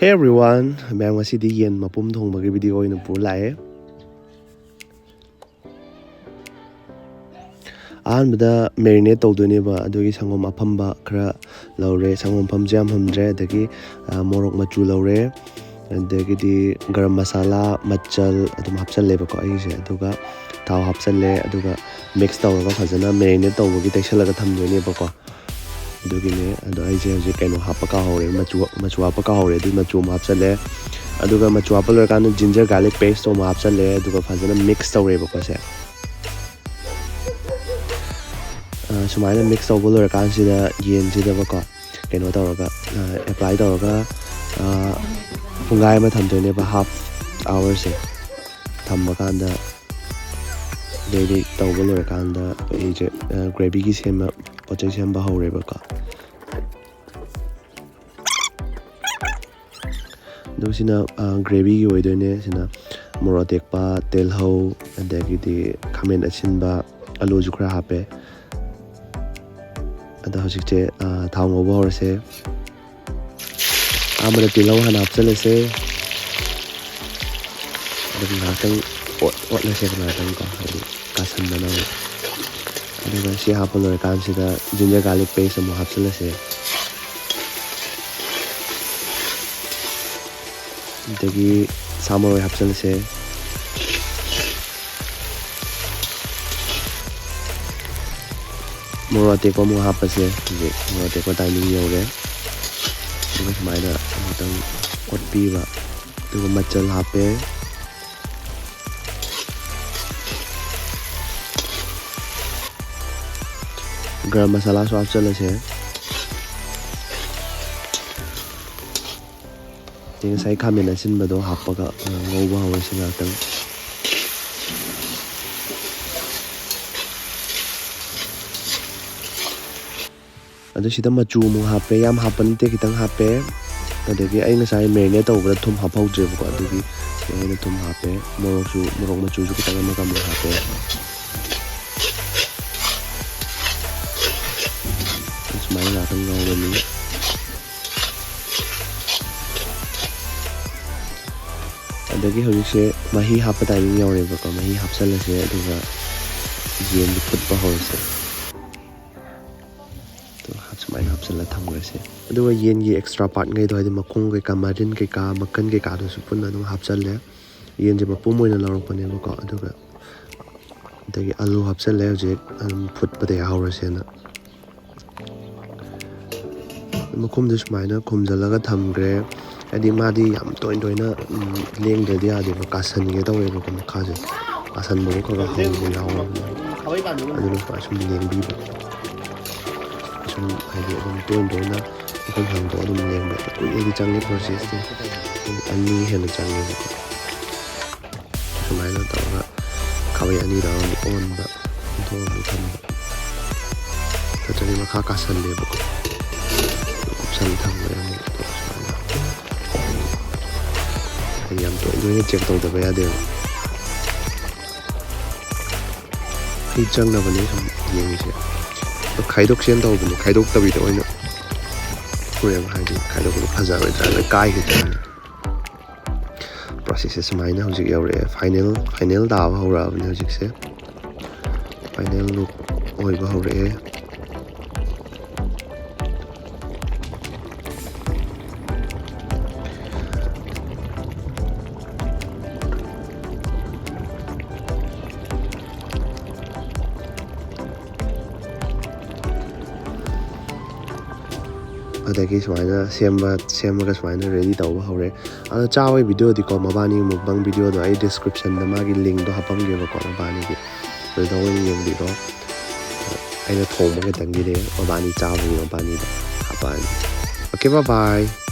Hey everyone, ꯃꯌꯥꯝ ꯉꯁꯤꯗꯤ ꯌꯦꯟ ꯃꯄꯨꯝ ꯊꯣꯡꯕꯒꯤ ꯚꯤꯗꯤꯑꯣ ꯑꯣꯏꯅ ꯄꯨꯔ ꯂꯥꯛꯑꯦ꯫ ꯑꯍꯥꯟꯕꯗ ꯃꯦꯔꯤꯅꯦꯠ ꯇꯧꯗꯣꯏꯅꯦꯕ ꯑꯗꯨꯒꯤ ꯁꯪꯒꯣꯝ ꯑꯐꯝꯕ ꯈꯔ ꯂꯧꯔꯦ, ꯁꯪꯒꯣꯝ ꯑꯐꯝꯕꯁꯦ ꯌꯥꯝꯍꯟꯗ꯭ꯔꯦ, ꯑꯗꯒꯤ ꯃꯣꯔꯣꯛ ꯃꯆꯨ ꯂꯧꯔꯦ, ꯑꯗꯒꯤꯗꯤ ꯒꯔꯝ ꯃꯁꯥꯂꯥ, ꯃꯆꯜ ꯑꯗꯨꯝ ꯍꯥꯞꯆꯜꯂꯦꯕꯀꯣ ꯑꯩꯁꯦ, ꯑꯗꯨꯒ ꯊꯥꯎ ꯍꯥꯞꯆꯜꯂꯦ, ꯑꯗꯨꯒ ꯃꯤꯛꯁ ꯇꯧꯔꯒ ꯐꯖꯅ ꯃꯦꯔꯤꯅꯦꯠ ꯇꯧꯕꯒꯤ ꯇꯩꯁꯜꯂꯒ ꯊꯝꯗꯣꯏꯅꯦꯕꯀꯣ ꯑꯗꯨꯒꯤꯅꯦ꯫ ꯑꯗꯣ ꯑꯩꯁꯦ ꯍꯧꯖꯤꯛ ꯀꯩꯅꯣ ꯍꯥꯞꯄ ꯀꯥꯎꯍꯧꯔꯦ, ꯃꯆꯨ ꯍꯥꯞꯄ ꯀꯥꯎꯍꯧꯔꯦ, ꯑꯗꯨꯒꯤ ꯃꯆꯨ ꯑꯃ ꯍꯥꯞꯆꯜꯂꯦ, ꯑꯗꯨꯒ ꯃꯆꯨ ꯍꯥꯞꯄ ꯂꯣꯏꯔꯀꯥꯟꯗ ꯖꯤꯟꯖꯔ ꯒꯥꯔꯂꯤꯛ ꯄꯦꯁꯇꯣ ꯑꯃ ꯍꯥꯞꯆꯜꯂꯦ, ꯑꯗꯨꯒ ꯐꯖꯅ ꯃꯤꯛꯁ ꯇꯧꯔꯦꯕꯀꯣ ꯁꯦ꯫ ꯁꯨꯃꯥꯏꯅ ꯃꯤꯛꯁ ꯇꯧꯕ ꯂꯣꯏꯔꯀꯥꯟꯁꯤꯗ ꯌꯦꯟꯁꯤꯗꯕꯀꯣ ꯀꯩꯅꯣ ꯇꯧꯔꯒ ꯑꯦꯄ꯭ꯂꯥꯏ ꯇꯧꯔꯒ ꯄꯨꯡꯈꯥꯏ ꯑꯃ ꯊꯝꯗꯣꯏꯅꯦꯕ, ꯍꯥꯐ ꯑꯋꯥꯔꯁꯦ ꯊꯝꯃꯀꯥꯟꯗ ꯑꯗꯩꯗꯤ ꯇꯧꯕ ꯂꯣꯏꯔꯀꯥꯟꯗ ꯑꯩꯁꯦ ꯒ꯭ꯔꯦꯚꯤꯒꯤ ꯄꯣꯠꯆꯩ ꯁꯦꯝꯕ ꯍꯧꯔꯦꯕꯀꯣ꯫ ꯑꯗꯨ ꯁꯤꯅ ꯒ꯭ꯔꯦꯚꯤꯒꯤ ꯑꯣꯏꯗꯣꯏꯅꯦ꯫ ꯁꯤꯅ ꯃꯣꯔꯣꯛ ꯑꯇꯦꯛꯄ, ꯇꯤꯜꯍꯧ, ꯑꯗꯒꯤꯗꯤ ꯈꯥꯃꯦꯟ ꯑꯁꯤꯟꯕ, ꯑꯂꯨꯁꯨ ꯈꯔ ꯍꯥꯞꯄꯦ꯫ ꯑꯗꯣ ꯍꯧꯖꯤꯛꯁꯦ ꯊꯥꯎ ꯉꯧꯕ ꯍꯧꯔꯁꯦ꯫ ꯑꯍꯥꯟꯕꯗ ꯇꯤꯜꯍꯧ ꯍꯥꯟꯅ ꯍꯥꯞꯆꯜꯂꯁꯦ, ꯑꯗꯨꯒ ꯉꯥꯏꯍꯥꯛꯇꯪ ꯑꯣꯠꯂꯁꯦꯕ ꯉꯥꯏꯍꯥꯛꯇꯪꯀꯣ, ꯍꯥꯏꯗꯤ ꯀꯥꯁꯟꯗꯅꯕ꯫ ꯑꯗꯨꯒ ꯁꯤ ꯍꯥꯞꯄ ꯂꯣꯏꯔꯀꯥꯟꯁꯤꯗ ꯖꯤꯟꯖꯔ ꯒꯥꯔꯂꯤꯛ ꯄꯦꯁ ꯑꯃꯨꯛ ꯍꯥꯞꯆꯜꯂꯁꯦ, ꯑꯗꯒꯤ ꯁꯥ ꯃꯔꯣꯏ ꯍꯥꯞꯆꯜꯂꯁꯦ, ꯃꯣꯔꯣꯛ ꯑꯇꯦꯛꯄ ꯑꯃꯨꯛ ꯍꯥꯞꯄꯁꯦ꯫ ꯍꯧꯖꯤꯛ ꯃꯣꯔꯣꯛ ꯑꯇꯦꯛꯄ ꯇꯥꯏꯃꯤꯡ ꯌꯧꯔꯦ, ꯑꯗꯨꯒ ꯁꯨꯃꯥꯏꯅ ꯑꯃꯨꯛꯇꯪ ꯑꯣꯠꯄꯤꯕ, ꯑꯗꯨꯒ ꯃꯆꯜ ꯍꯥꯞꯄꯦ, ꯒꯔꯝ ꯃꯁꯥꯂꯥꯁꯨ ꯍꯥꯞꯆꯜꯂꯁꯦ, ꯉꯁꯥꯏ ꯈꯥꯃꯦꯟ ꯑꯁꯤꯟꯕꯗꯣ ꯍꯥꯞꯄꯒ ꯉꯧꯕ ꯍꯧꯔꯁꯤ ꯉꯥꯛꯇꯪ꯫ ꯑꯗꯨ ꯁꯤꯗ ꯃꯆꯨ ꯑꯃꯨꯛ ꯍꯥꯞꯄꯦ, ꯌꯥꯝ ꯍꯥꯞꯄ ꯅꯠꯇꯦ, ꯈꯤꯇꯪ ꯍꯥꯞꯄꯦ꯫ ꯑꯗꯒꯤ ꯑꯩ ꯉꯁꯥꯏ ꯃꯦꯔꯤꯅꯦꯠ ꯇꯧꯕꯗ ꯊꯨꯝ ꯍꯥꯞꯍꯧꯗ꯭ꯔꯦꯕꯀꯣ, ꯑꯗꯨꯒꯤ ꯑꯩꯅ ꯊꯨꯝ ꯍꯥꯞꯄꯦ, ꯃꯣꯔꯣꯛ ꯃꯆꯨꯁꯨ ꯈꯤꯇꯪ ꯑꯃꯨꯛ ꯍꯥꯞꯄꯦ꯫ ꯁꯨꯃꯥꯏꯅ ꯉꯥꯛꯇꯪ ꯉꯧꯔꯅꯤ꯫ ꯑꯗꯒꯤ ꯍꯧꯖꯤꯛꯁꯦ ꯃꯍꯤ ꯍꯥꯞꯄ ꯇꯥꯏꯃꯤꯡ ꯌꯧꯔꯦꯕꯀꯣ, ꯃꯍꯤ ꯍꯥꯞꯆꯜꯂꯁꯦ, ꯑꯗꯨꯒ ꯌꯦꯟꯁꯦ ꯐꯨꯠꯄ ꯍꯧꯔꯁꯦ꯫ ꯁꯨꯃꯥꯏꯅ ꯍꯥꯞꯆꯜꯂ ꯊꯝꯈ꯭ꯔꯁꯦ꯫ ꯑꯗꯨꯒ ꯌꯦꯟꯒꯤ ꯑꯦꯛꯁꯇ꯭ꯔꯥ ꯄꯥꯔꯠꯉꯩꯗꯣ, ꯍꯥꯏꯗꯤ ꯃꯈꯣꯡ ꯀꯩꯀꯥ, ꯃꯔꯤꯟ ꯀꯩꯀꯥ, ꯃꯀꯟ ꯀꯩꯀꯥꯗꯨꯁꯨ ꯄꯨꯟꯅ ꯑꯗꯨꯝ ꯍꯥꯞꯆꯜꯂꯦ꯫ ꯌꯦꯟꯁꯦ ꯃꯄꯨꯝ ꯑꯣꯏꯅ ꯂꯧꯔꯛꯄꯅꯦꯕꯀꯣ, ꯑꯗꯨꯒ ꯑꯗꯒꯤ ꯑꯂꯨ ꯍꯥꯞꯆꯜꯂꯦ, ꯍꯧꯖꯤꯛ ꯑꯗꯨꯝ ꯐꯨꯠꯄꯗ ꯌꯥꯍꯧꯔꯁꯦꯅ꯫ ꯃꯈꯨꯝꯗ ꯁꯨꯃꯥꯏꯅ ꯈꯨꯝꯖꯤꯜꯂꯒ ꯊꯝꯈ꯭ꯔꯦ, ꯍꯥꯏꯗꯤ ꯃꯥꯗꯤ ꯌꯥꯝ ꯇꯣꯏꯅ ꯂꯦꯡꯗ꯭ꯔꯗꯤ ꯌꯥꯗꯦꯕ, ꯀꯥꯁꯟꯒꯦ ꯇꯧꯋꯦꯕꯀꯣ ꯃꯈꯥꯁꯦ, ꯀꯥꯁꯟꯕꯕꯨ ꯈꯔ ꯍꯧꯕ ꯌꯥꯎꯔꯕꯅꯦ, ꯑꯗꯨꯅ ꯁꯨꯃꯥꯏꯅ ꯁꯨꯝ ꯂꯦꯡꯕꯤꯕ, ꯁꯨꯝ ꯍꯥꯏꯗꯤ ꯑꯗꯨꯝ ꯇꯣꯏꯅ ꯃꯈꯨꯝ ꯍꯥꯡꯗꯣꯛꯑ ꯑꯗꯨꯝ ꯂꯦꯡꯕ꯫ ꯀꯨꯏꯅꯗꯤ ꯆꯪꯉꯦ ꯄ꯭ꯔꯣꯁꯦꯁꯇꯤ, ꯃꯤꯅꯤꯠ 2 ꯍꯦꯟꯅ ꯆꯪꯉꯦꯕꯀꯣ꯫ ꯁꯨꯃꯥꯏꯅ ꯇꯧꯔꯒ ꯈꯥꯕꯩ ꯑꯅꯤꯗ ꯑꯃꯨꯛ ꯑꯣꯟꯕ, ꯑꯣꯟꯊꯣꯛꯑ ꯑꯃꯨꯛ ꯊꯝꯕ, ꯅꯠꯇ꯭ꯔꯗꯤ ꯃꯈꯥ ꯀꯥꯁꯜꯂꯦꯕꯀꯣ, ꯀꯨꯞꯁꯜꯂ ꯊꯝꯈ꯭ꯔꯦ ꯑꯃꯨꯛ꯫ ꯁꯨꯃꯥꯏꯅ ꯍꯥꯏꯗꯤ ꯌꯥꯝ ꯇꯣꯏꯅ ꯆꯦꯛ ꯇꯧꯗꯕ ꯌꯥꯗꯦꯕ, ꯃꯍꯤ ꯆꯪꯅꯕꯅꯦ ꯁꯨꯝ ꯌꯦꯡꯉꯤꯁꯦ꯫ ꯑꯗꯣ ꯈꯥꯏꯗꯣꯛꯁꯦꯅ ꯇꯧꯕꯅꯦ, ꯈꯥꯏꯗꯣꯛꯇꯕꯤꯗ ꯑꯣꯏꯅ ꯄꯨꯔꯦꯕ, ꯍꯥꯏꯗꯤ ꯈꯥꯏꯗꯣꯛꯄꯗꯣ ꯐꯖꯔꯣꯏꯗ꯭ꯔꯥ, ꯂꯣꯏ ꯀꯥꯏꯈꯤꯗ꯭ꯔꯥꯅ꯫ ꯄ꯭ꯔꯣꯁꯦꯁꯁꯦ ꯁꯨꯃꯥꯏꯅ ꯍꯧꯖꯤꯛ ꯌꯧꯔꯛꯑꯦ, ꯐꯥꯏꯅꯦꯜ ꯇꯥꯕ ꯍꯧꯔꯛꯑꯕꯅꯦ ꯍꯧꯖꯤꯛꯁꯦ, ꯐꯥꯏꯅꯦꯜ ꯂꯨꯛ ꯑꯣꯏꯕ ꯍꯧꯔꯛꯑꯦ꯫ ꯑꯗꯒꯤ ꯁꯨꯃꯥꯏꯅ ꯁꯦꯝꯃꯒ ꯁꯨꯃꯥꯏꯅ ꯔꯦꯗꯤ ꯇꯧꯕ ꯍꯧꯔꯦ꯫ ꯑꯗꯣ ꯆꯥꯕꯒꯤ ꯚꯤꯗꯤꯑꯣꯗꯤꯀꯣ, ꯃꯕꯥꯅꯤ ꯃꯨꯛꯕꯥꯡ ꯚꯤꯗꯤꯑꯣꯗꯣ ꯑꯩ ꯗꯤꯁꯀ꯭ꯔꯤꯞꯁꯟꯗ ꯃꯥꯒꯤ ꯂꯤꯡꯛꯗꯣ ꯍꯥꯞꯄꯝꯒꯦꯕꯀꯣ, ꯃꯕꯥꯅꯤꯒꯤ, ꯑꯗꯨꯗ ꯑꯣꯏꯅ ꯌꯦꯡꯕꯤꯔꯣ꯫ ꯑꯩꯅ ꯊꯣꯡꯕ ꯈꯤꯇꯪꯒꯤꯅꯦ, ꯃꯕꯥꯅꯤ ꯆꯥꯕꯒꯤ ꯃꯕꯥꯅꯤꯗ ꯍꯥꯞꯄꯛꯑꯅꯤ꯫ ꯑꯣꯀꯦ, ꯕꯥꯏ ꯕꯥꯏ꯫